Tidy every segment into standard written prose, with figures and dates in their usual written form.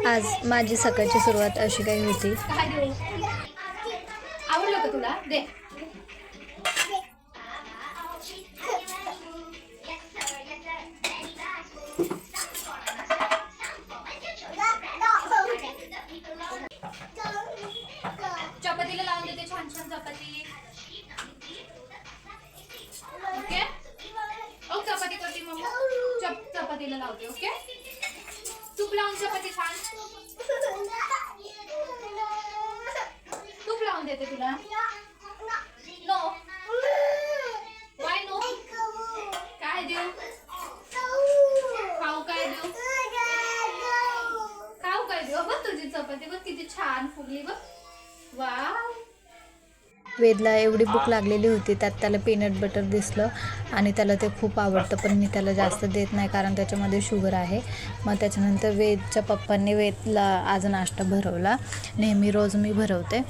आज माझी सकाळची सुरुवात अशी काही होती. आवडलं का तुला? दे. चपातीला लावून देते छान छान चपाती. ओके चपाती करते मग चपातीला लावते. ओके तूप लावून चपाती छान तूप लावून देते तुला. नो वाय नो काय देऊ खाऊ काय देऊ खाऊ काय देऊ. बघ तुझी चपाती बघ किती छान फुगली बघ. वाव. वेदला एवढी भूक लागलेली होती, त्यात त्याला पीनट बटर दिसलं आणि त्याला ते खूप आवडतं, पण मी त्याला जास्त देत नाही कारण त्याच्यामध्ये शुगर आहे. मग त्याच्यानंतर वेदच्या पप्पांनी वेदला आज नाश्ता भरवला. नेहमी रोज मी भरवते.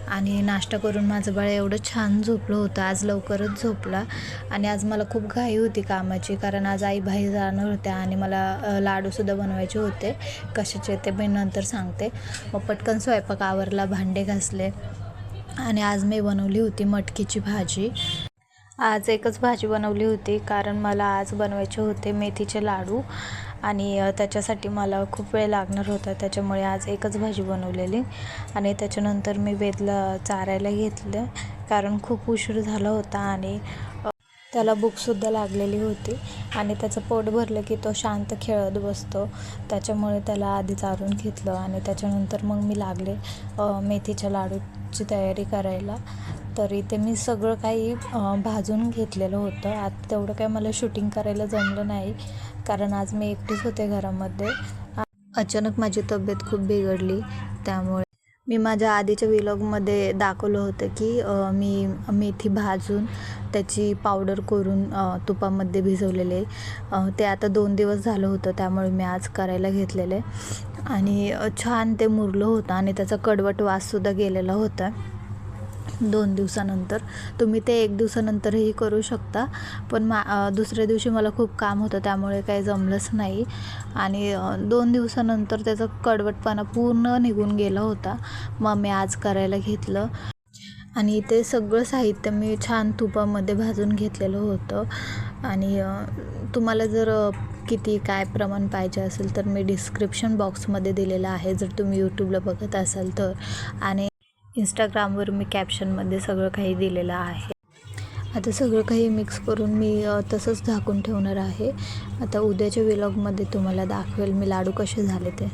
आणि नाश्ता करून माझं बाळ एवढं छान झोपलं होतं. आज लवकरच झोपला. आणि आज मला खूप घाई होती कामाची, कारण आज आई बाहेर जाणार होत्या आणि मला लाडूसुद्धा बनवायचे होते. कशाचे ते मी नंतर सांगते. मग पटकन स्वयंपाक आवरला, भांडे घासले आणि आज मी बनवली होती मटकीची भाजी. आज एकच भाजी बनवली होती कारण मला आज बनवायचे होते मेथीचे लाडू आणि त्याच्यासाठी मला खूप वेळ लागणार होता, त्याच्यामुळे आज एकच भाजी बनवलेली. आणि त्याच्यानंतर मी वेदला चारायला घेतलं कारण खूप उशीर झाला होता आणि त्याला भूकसुद्धा लागलेली होती. आणि त्याचं पोट भरलं की तो शांत खेळत बसतो, त्याच्यामुळे त्याला आधी चारून घेतलं आणि त्याच्यानंतर मग मी लागले मेथीच्या लाडूची तयारी करायला. तर इथे मी सगळं काही भाजून घेतलेलं होतं. आता तेवढं काही मला शूटिंग करायला जमलं नाही कारण आज मी एकटीच होते घरामध्ये. अचानक माझी तब्येत खूप बिघडली, त्यामुळे मी माझ्या आधीच्या व्लॉगमध्ये दाखवलं होतं की मी मेथी भाजून त्याची पावडर करून तुपामध्ये भिजवलेले. ते आता 2 दिवस झालं होतं, त्यामुळे मी आज करायला घेतलेले. आणि छान ते मुरलं होतं आणि त्याचा कडवट वाससुद्धा गेलेला होता 2 दिवसानंतर. तुम्ही ते 1 दिवसानंतरही करू शकता, पण दुसऱ्या दिवशी मला खूप काम होतं त्यामुळे काही जमलंच नाही. आणि 2 दिवसानंतर त्याचा कडवटपणा पूर्ण निघून गेला होता. मग मी आज करायला घेतलं. आणि ते सगळं साहित्य मी छान तुपामध्ये भाजून घेतलेलं होतं. आणि तुम्हाला जर किती काय प्रमाण पाहिजे असेल तर मी डिस्क्रिप्शन बॉक्समध्ये दिलेलं आहे जर तुम्ही यूट्यूबला बघत असाल तर. आणि इंस्टाग्रामवर मी कॅप्शनमध्ये सगळं काही दिलेलं आहे. आता सगळं काही मिक्स करून मी तसंच झाकून ठेवणार आहे. आता उद्याच्या व्लॉगमध्ये तुम्हाला दाखवेल मी लाडू कसे झाले ते.